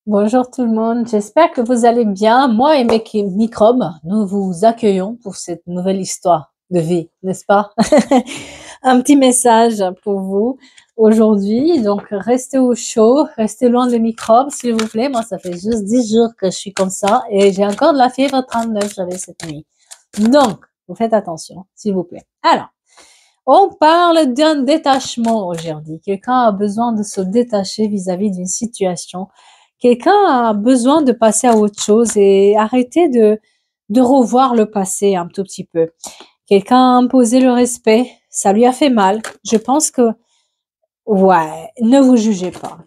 Bonjour tout le monde, j'espère que vous allez bien. Moi et mes microbes, nous vous accueillons pour cette nouvelle histoire de vie, n'est-ce pas? Un petit message pour vous aujourd'hui. Donc, restez au chaud, restez loin des microbes, s'il vous plaît. Moi, ça fait juste 10 jours que je suis comme ça et j'ai encore de la fièvre 39, j'avais cette nuit. Donc, vous faites attention, s'il vous plaît. Alors, on parle d'un détachement aujourd'hui. Quelqu'un a besoin de se détacher vis-à-vis d'une situation. Quelqu'un a besoin de passer à autre chose et arrêter de revoir le passé un tout petit peu. Quelqu'un a imposé le respect, ça lui a fait mal. Je pense que, ouais, ne vous jugez pas.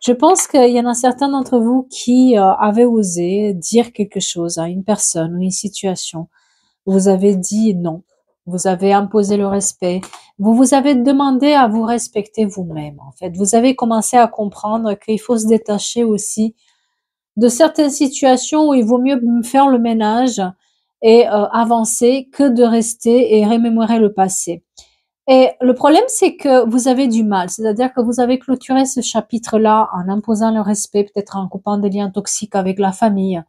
Je pense qu'il y en a certains d'entre vous qui avaient osé dire quelque chose à une personne ou une situation. Vous avez dit non. Vous avez imposé le respect. Vous vous avez demandé à vous respecter vous-même, en fait. Vous avez commencé à comprendre qu'il faut se détacher aussi de certaines situations où il vaut mieux faire le ménage et avancer que de rester et remémorer le passé. Et le problème, c'est que vous avez du mal. C'est-à-dire que vous avez clôturé ce chapitre-là en imposant le respect, peut-être en coupant des liens toxiques avec la famille,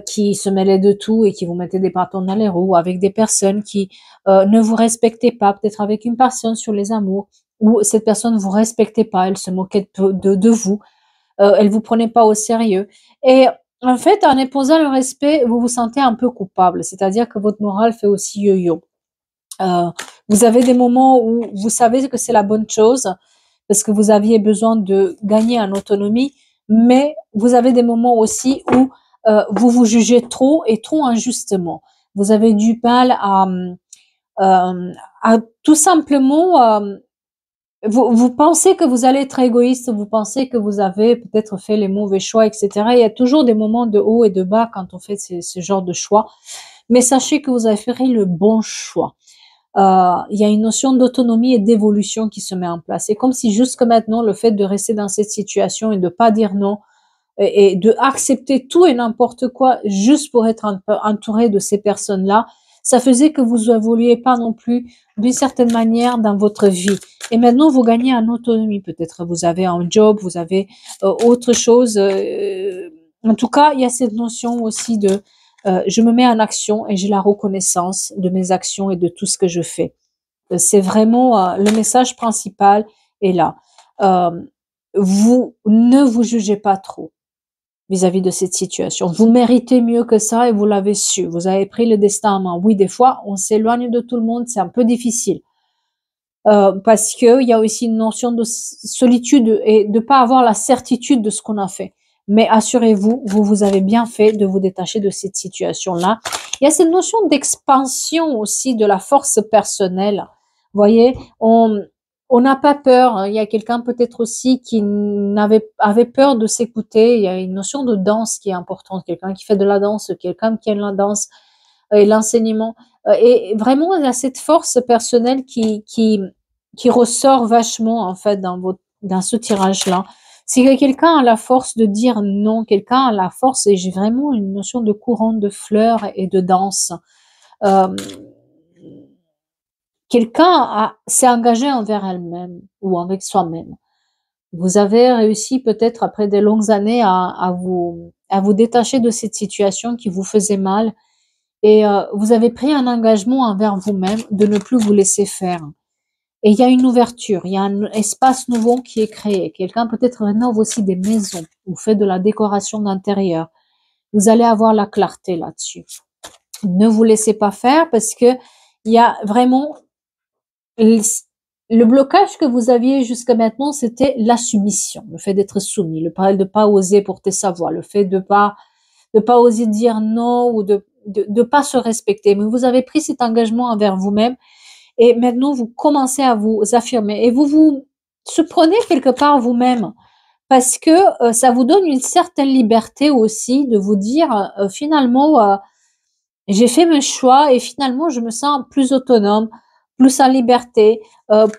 qui se mêlaient de tout et qui vous mettaient des bâtons dans les roues, avec des personnes qui ne vous respectaient pas, peut-être avec une personne sur les amours, où cette personne ne vous respectait pas, elle se moquait de vous, elle vous prenait pas au sérieux. Et en fait, en imposant le respect, vous vous sentez un peu coupable, c'est-à-dire que votre morale fait aussi yo-yo. Euh, vous avez des moments où vous savez que c'est la bonne chose parce que vous aviez besoin de gagner en autonomie, mais vous avez des moments aussi où vous vous jugez trop et trop injustement. Vous avez du mal à tout simplement vous pensez que vous allez être égoïste, vous pensez que vous avez peut-être fait les mauvais choix, etc. Il y a toujours des moments de haut et de bas quand on fait ce genre de choix, mais sachez que vous avez fait le bon choix. Il y a une notion d'autonomie et d'évolution qui se met en place. C'est comme si jusque maintenant, le fait de rester dans cette situation et de pas dire non et de accepter tout et n'importe quoi juste pour être entouré de ces personnes-là, ça faisait que vous évoluiez pas non plus d'une certaine manière dans votre vie. Et maintenant, vous gagnez en autonomie. Peut-être vous avez un job, vous avez autre chose. En tout cas, il y a cette notion aussi de je me mets en action et j'ai la reconnaissance de mes actions et de tout ce que je fais. C'est vraiment le message principal est là. Euh, vous ne vous jugez pas trop vis-à-vis de cette situation. Vous méritez mieux que ça et vous l'avez su. Vous avez pris le destin en main. Oui, des fois, on s'éloigne de tout le monde, c'est un peu difficile. Parce qu'il y a aussi une notion de solitude et de ne pas avoir la certitude de ce qu'on a fait. Mais assurez-vous, vous avez bien fait de vous détacher de cette situation-là. Il y a cette notion d'expansion aussi de la force personnelle. Vous voyez, on n'a pas peur, hein. Il y a quelqu'un peut-être aussi qui avait peur de s'écouter. Il y a une notion de danse qui est importante. Quelqu'un qui fait de la danse, quelqu'un qui aime la danse et l'enseignement. Et vraiment, il y a cette force personnelle qui ressort vachement, en fait, dans ce tirage-là. C'est que quelqu'un a la force de dire non, quelqu'un a la force, et j'ai vraiment une notion de courant de fleurs et de danse. Euh, quelqu'un s'est engagé envers elle-même ou avec soi-même. Vous avez réussi peut-être après des longues années à vous détacher de cette situation qui vous faisait mal et vous avez pris un engagement envers vous-même de ne plus vous laisser faire. Et il y a une ouverture, il y a un espace nouveau qui est créé. Quelqu'un peut-être rénove aussi des maisons ou fait de la décoration d'intérieur. Vous allez avoir la clarté là-dessus. Ne vous laissez pas faire parce que il y a vraiment le blocage que vous aviez jusqu'à maintenant, c'était la soumission, le fait d'être soumis, le fait de pas oser porter sa voix, le fait de pas oser dire non ou de pas se respecter. Mais vous avez pris cet engagement envers vous-même et maintenant vous commencez à vous affirmer et vous surprenez quelque part vous-même parce que ça vous donne une certaine liberté aussi de vous dire finalement j'ai fait mes choix et finalement je me sens plus autonome, plus en liberté,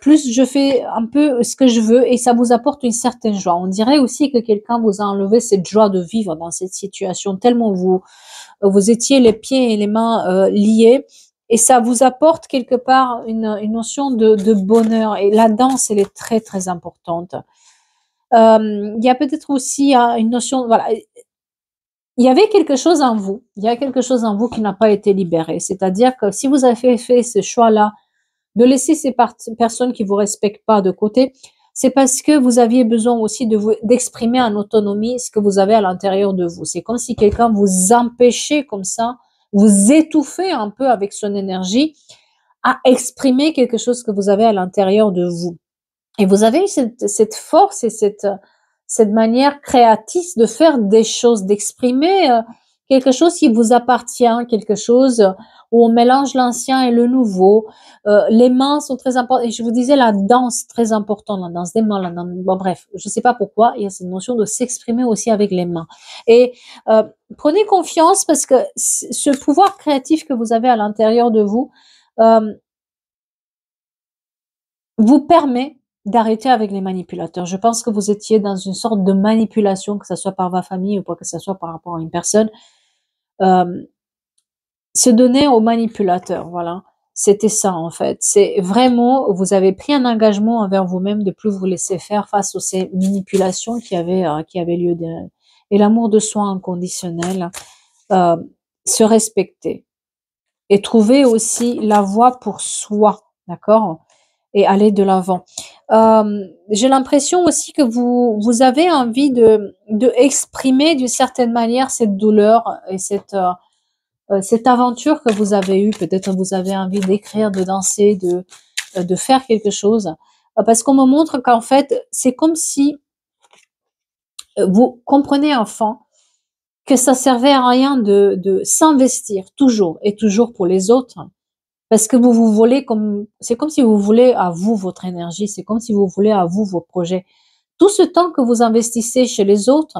plus je fais un peu ce que je veux et ça vous apporte une certaine joie. On dirait aussi que quelqu'un vous a enlevé cette joie de vivre dans cette situation tellement vous étiez les pieds et les mains liés et ça vous apporte quelque part une notion de bonheur et la danse elle est très très importante. Il y a peut-être aussi une notion, voilà, il y avait quelque chose en vous, il y a quelque chose en vous qui n'a pas été libéré. C'est-à-dire que si vous avez fait ce choix-là de laisser ces personnes qui vous respectent pas de côté, c'est parce que vous aviez besoin aussi d'exprimer en autonomie ce que vous avez à l'intérieur de vous. C'est comme si quelqu'un vous empêchait comme ça, vous étouffait un peu avec son énergie à exprimer quelque chose que vous avez à l'intérieur de vous. Et vous avez eu cette force et cette manière créative de faire des choses, d'exprimer quelque chose qui vous appartient, quelque chose où on mélange l'ancien et le nouveau. Les mains sont très importantes. Et je vous disais, la danse, très importante, la danse des mains. Bon, bref, je ne sais pas pourquoi, il y a cette notion de s'exprimer aussi avec les mains. Et prenez confiance parce que ce pouvoir créatif que vous avez à l'intérieur de vous vous permet d'arrêter avec les manipulateurs. Je pense que vous étiez dans une sorte de manipulation, que ce soit par votre famille ou que ce soit par rapport à une personne. Se donner aux manipulateurs, voilà. C'était ça, en fait. C'est vraiment, vous avez pris un engagement envers vous-même de plus vous laisser faire face aux ces manipulations qui avaient lieu. Et l'amour de soi inconditionnel, se respecter. Et trouver aussi la voie pour soi, d'accord? Et aller de l'avant. J'ai l'impression aussi que vous avez envie de exprimer d'une certaine manière cette douleur et cette aventure que vous avez eue. Peut-être vous avez envie d'écrire, de danser, de faire quelque chose. Parce qu'on me montre qu'en fait, c'est comme si vous comprenez enfant que ça servait à rien de s'investir toujours et toujours pour les autres. Parce que vous volez c'est comme si vous voulez à vous votre énergie, c'est comme si vous voulez à vous vos projets. Tout ce temps que vous investissez chez les autres,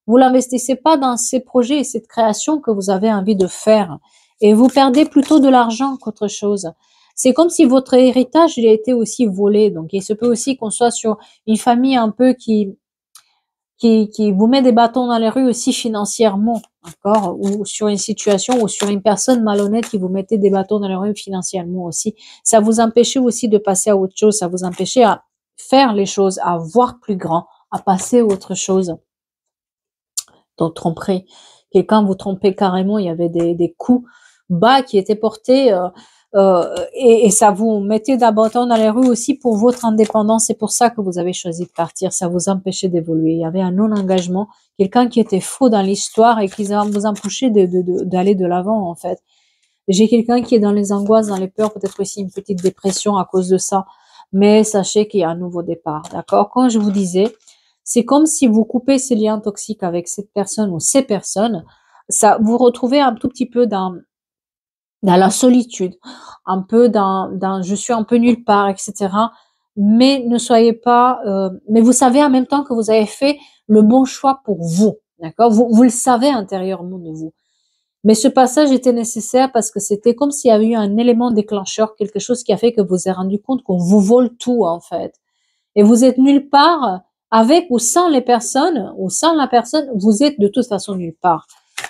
vous l'investissez pas dans ces projets et cette création que vous avez envie de faire. Et vous perdez plutôt de l'argent qu'autre chose. C'est comme si votre héritage, il a été aussi volé. Donc, il se peut aussi qu'on soit sur une famille un peu qui vous met des bâtons dans les rues aussi financièrement, d'accord, ou sur une situation ou sur une personne malhonnête qui vous mettait des bâtons dans les rues financièrement aussi. Ça vous empêchait aussi de passer à autre chose, ça vous empêchait à faire les choses, à voir plus grand, à passer à autre chose. Donc, tromperie. Quelqu'un vous trompait carrément, il y avait des coups bas qui étaient portés et ça vous mettait d'abord dans les rues aussi pour votre indépendance. C'est pour ça que vous avez choisi de partir. Ça vous empêchait d'évoluer. Il y avait un non-engagement, quelqu'un qui était faux dans l'histoire et qui vous empêchait d'aller de l'avant, en fait. J'ai quelqu'un qui est dans les angoisses, dans les peurs, peut-être aussi une petite dépression à cause de ça. Mais sachez qu'il y a un nouveau départ, d'accord? Quand je vous disais, c'est comme si vous coupez ces liens toxiques avec cette personne ou ces personnes, ça, vous retrouvez un tout petit peu dans la solitude, un peu dans je suis un peu nulle part, etc. Mais ne soyez pas, mais vous savez en même temps que vous avez fait le bon choix pour vous, d'accord? Vous le savez intérieurement de vous. Mais ce passage était nécessaire parce que c'était comme s'il y avait eu un élément déclencheur, quelque chose qui a fait que vous vous êtes rendu compte qu'on vous vole tout, en fait. Et vous êtes nulle part, avec ou sans les personnes, ou sans la personne, vous êtes de toute façon nulle part.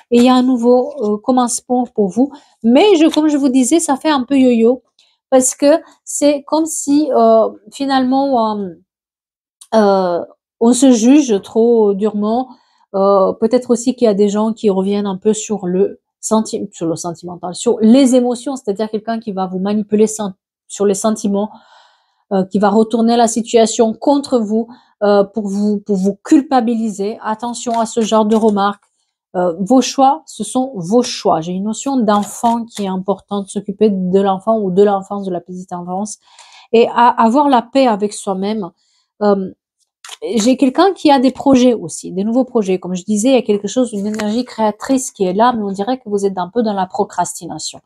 Et il y a un nouveau commencement pour vous. Mais comme je vous disais, ça fait un peu yo-yo parce que c'est comme si finalement on se juge trop durement. Peut-être aussi qu'il y a des gens qui reviennent un peu sur le sentimental, sur les émotions, c'est-à-dire quelqu'un qui va vous manipuler sur les sentiments, qui va retourner la situation contre vous pour vous culpabiliser. Attention à ce genre de remarques. Vos choix, ce sont vos choix. J'ai une notion d'enfant qui est importante, s'occuper de l'enfant ou de l'enfance, de la petite enfance, et avoir la paix avec soi-même. J'ai quelqu'un qui a des projets aussi, des nouveaux projets. Comme je disais, il y a quelque chose, une énergie créatrice qui est là, mais on dirait que vous êtes un peu dans la procrastination.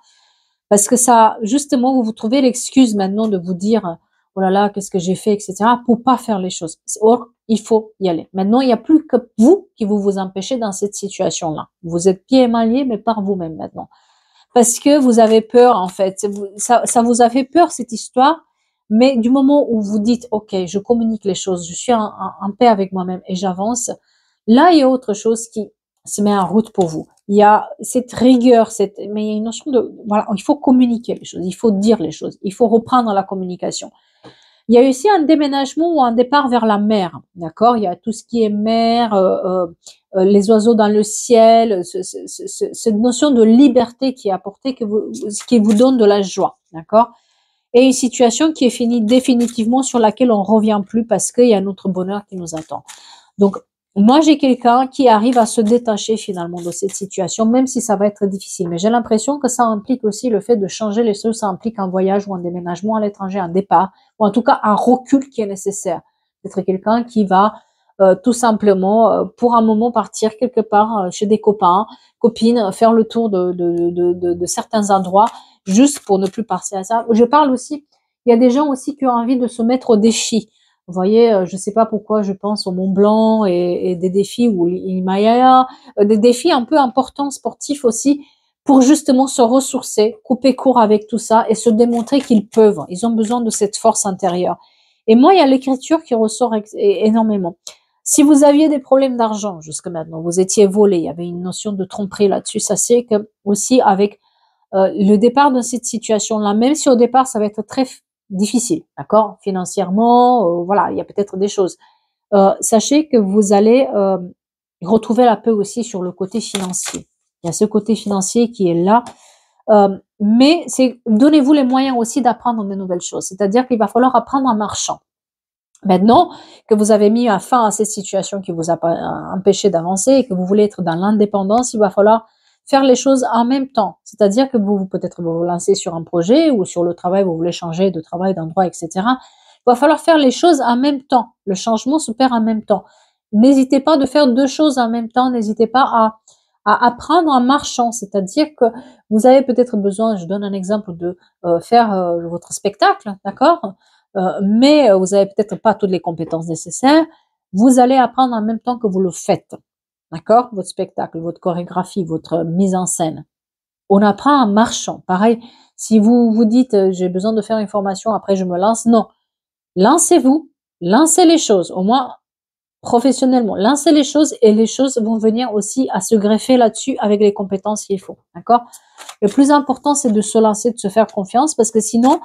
Parce que ça, justement, vous trouvez l'excuse maintenant de vous dire, oh là là, qu'est-ce que j'ai fait, etc., pour pas faire les choses. Or, il faut y aller. Maintenant, il n'y a plus que vous qui vous empêchez dans cette situation-là. Vous êtes pieds et mains liés, mais par vous-même maintenant. Parce que vous avez peur, en fait. Ça vous a fait peur, cette histoire. Mais du moment où vous dites, OK, je communique les choses, je suis en paix avec moi-même et j'avance, là, il y a autre chose qui se met en route pour vous. Il y a cette rigueur, mais il y a une notion de, voilà, il faut communiquer les choses, il faut dire les choses, il faut reprendre la communication. Il y a aussi un déménagement ou un départ vers la mer, d'accord? Il y a tout ce qui est mer, les oiseaux dans le ciel, cette notion de liberté qui est apportée, qui vous donne de la joie, d'accord? Et une situation qui est finie définitivement, sur laquelle on revient plus parce qu'il y a notre bonheur qui nous attend. Donc, moi, j'ai quelqu'un qui arrive à se détacher finalement de cette situation, même si ça va être difficile. Mais j'ai l'impression que ça implique aussi le fait de changer les choses, ça implique un voyage ou un déménagement à l'étranger, un départ, ou en tout cas un recul qui est nécessaire. Peut-être quelqu'un qui va tout simplement, pour un moment, partir quelque part chez des copains, copines, faire le tour de certains endroits, juste pour ne plus penser à ça. Je parle aussi, il y a des gens aussi qui ont envie de se mettre au défi. Vous voyez, je sais pas pourquoi je pense au Mont Blanc et des défis ou l'Himalaya, des défis un peu importants sportifs aussi, pour justement se ressourcer, couper court avec tout ça et se démontrer qu'ils peuvent. Ils ont besoin de cette force intérieure. Et moi, il y a l'écriture qui ressort énormément. Si vous aviez des problèmes d'argent jusque maintenant, vous étiez volé, il y avait une notion de tromperie là-dessus, sachez que aussi avec le départ de cette situation-là, même si au départ ça va être très difficile, d'accord, financièrement, voilà, il y a peut-être des choses. Sachez que vous allez retrouver la paix aussi sur le côté financier. Il y a ce côté financier qui est là, mais donnez-vous les moyens aussi d'apprendre de nouvelles choses. C'est-à-dire qu'il va falloir apprendre en marchant. Maintenant que vous avez mis fin à cette situation qui vous a empêché d'avancer et que vous voulez être dans l'indépendance, il va falloir faire les choses en même temps. C'est-à-dire que peut-être vous lancez sur un projet ou sur le travail, vous voulez changer de travail, d'endroit, etc. Il va falloir faire les choses en même temps. Le changement s'opère en même temps. N'hésitez pas de faire deux choses en même temps. N'hésitez pas à apprendre en marchant. C'est-à-dire que vous avez peut-être besoin, je donne un exemple, de faire votre spectacle, d'accord? Mais vous avez peut-être pas toutes les compétences nécessaires. Vous allez apprendre en même temps que vous le faites. D'accord? Votre spectacle, votre chorégraphie, votre mise en scène. On apprend en marchant. Pareil, si vous vous dites, j'ai besoin de faire une formation, après je me lance. Non. Lancez-vous. Lancez les choses. Au moins, professionnellement. Lancez les choses et les choses vont venir aussi à se greffer là-dessus avec les compétences qu'il faut. D'accord? Le plus important, c'est de se lancer, de se faire confiance parce que sinon,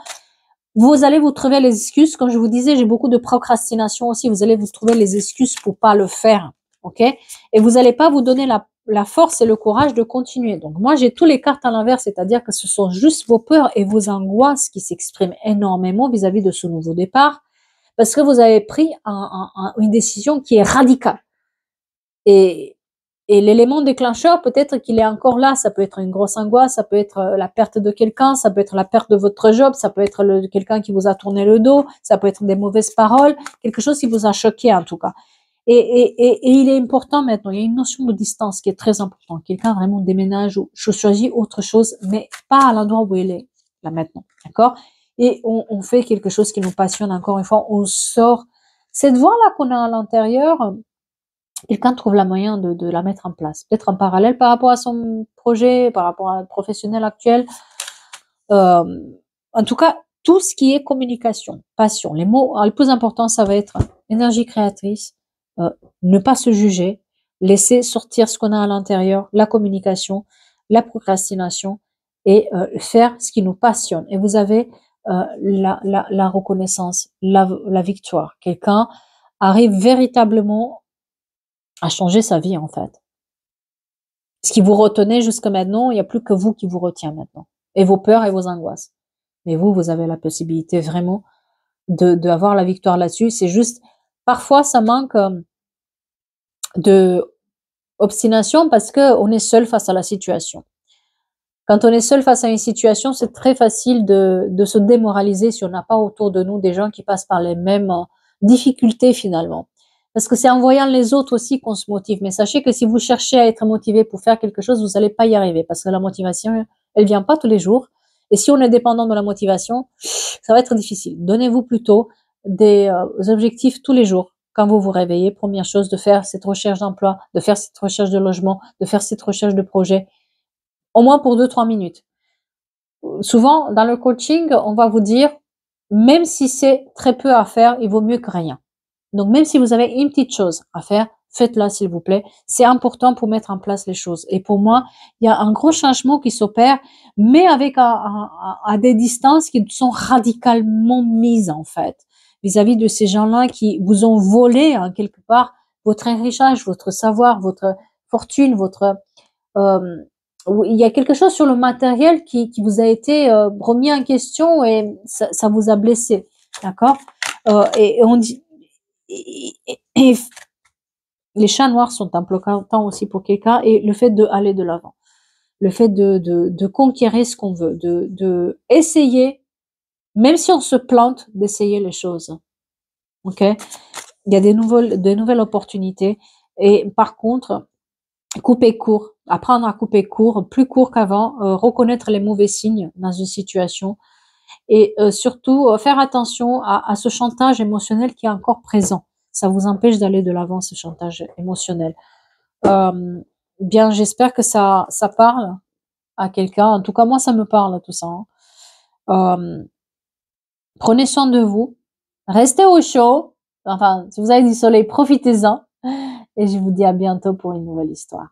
vous allez vous trouver les excuses. Comme je vous disais, j'ai beaucoup de procrastination aussi. Vous allez vous trouver les excuses pour pas le faire. OK? Et vous n'allez pas vous donner la force et le courage de continuer. Donc, moi, j'ai tous les cartes à l'envers, c'est-à-dire que ce sont juste vos peurs et vos angoisses qui s'expriment énormément vis-à-vis de ce nouveau départ parce que vous avez pris une décision qui est radicale. Et l'élément déclencheur, peut-être qu'il est encore là. Ça peut être une grosse angoisse, ça peut être la perte de quelqu'un, ça peut être la perte de votre job, ça peut être quelqu'un qui vous a tourné le dos, ça peut être des mauvaises paroles, quelque chose qui vous a choqué en tout cas. Et il est important maintenant, il y a une notion de distance qui est très importante. Quelqu'un vraiment déménage ou choisit autre chose, mais pas à l'endroit où il est là maintenant, d'accord? Et on fait quelque chose qui nous passionne encore une fois, on sort. Cette voix-là qu'on a à l'intérieur, quelqu'un trouve la moyen de la mettre en place. Peut-être en parallèle par rapport à son projet, par rapport à un professionnel actuel. En tout cas, tout ce qui est communication, passion, les mots, le plus important, ça va être énergie créatrice, ne pas se juger, laisser sortir ce qu'on a à l'intérieur, la communication, la procrastination et faire ce qui nous passionne. Et vous avez la reconnaissance, la victoire. Quelqu'un arrive véritablement à changer sa vie en fait. Ce qui vous retenait jusque maintenant, il n'y a plus que vous qui vous retient maintenant. Et vos peurs et vos angoisses. Mais vous avez la possibilité vraiment d'avoir la victoire là-dessus. C'est juste, parfois ça manque de obstination parce qu'on est seul face à la situation. Quand on est seul face à une situation, c'est très facile de se démoraliser si on n'a pas autour de nous des gens qui passent par les mêmes difficultés finalement. Parce que c'est en voyant les autres aussi qu'on se motive. Mais sachez que si vous cherchez à être motivé pour faire quelque chose, vous n'allez pas y arriver. Parce que la motivation, elle vient pas tous les jours. Et si on est dépendant de la motivation, ça va être difficile. Donnez-vous plutôt des objectifs tous les jours. Quand vous vous réveillez, première chose, de faire cette recherche d'emploi, de faire cette recherche de logement, de faire cette recherche de projet. Au moins pour 2-3 minutes. Souvent, dans le coaching, on va vous dire, même si c'est très peu à faire, il vaut mieux que rien. Donc, même si vous avez une petite chose à faire, faites-la, s'il vous plaît. C'est important pour mettre en place les choses. Et pour moi, il y a un gros changement qui s'opère, mais avec à des distances qui sont radicalement mises, en fait. vis-à-vis de ces gens-là qui vous ont volé, hein, quelque part, votre héritage, votre savoir, votre fortune, votre... il y a quelque chose sur le matériel qui vous a été remis en question et ça vous a blessé, d'accord? Et on dit... et les chats noirs sont importants aussi pour quelqu'un, et le fait d'aller de l'avant, le fait de conquérir ce qu'on veut, de essayer, même si on se plante, d'essayer les choses. Ok? Il y a des nouvelles opportunités, et par contre, couper court, apprendre à couper court, plus court qu'avant, reconnaître les mauvais signes dans une situation, et surtout faire attention à ce chantage émotionnel qui est encore présent. Ça vous empêche d'aller de l'avant, ce chantage émotionnel. Bien, j'espère que ça parle à quelqu'un. En tout cas, moi, ça me parle, tout ça. Prenez soin de vous. Restez au chaud. Enfin, si vous avez du soleil, profitez-en. Et je vous dis à bientôt pour une nouvelle histoire.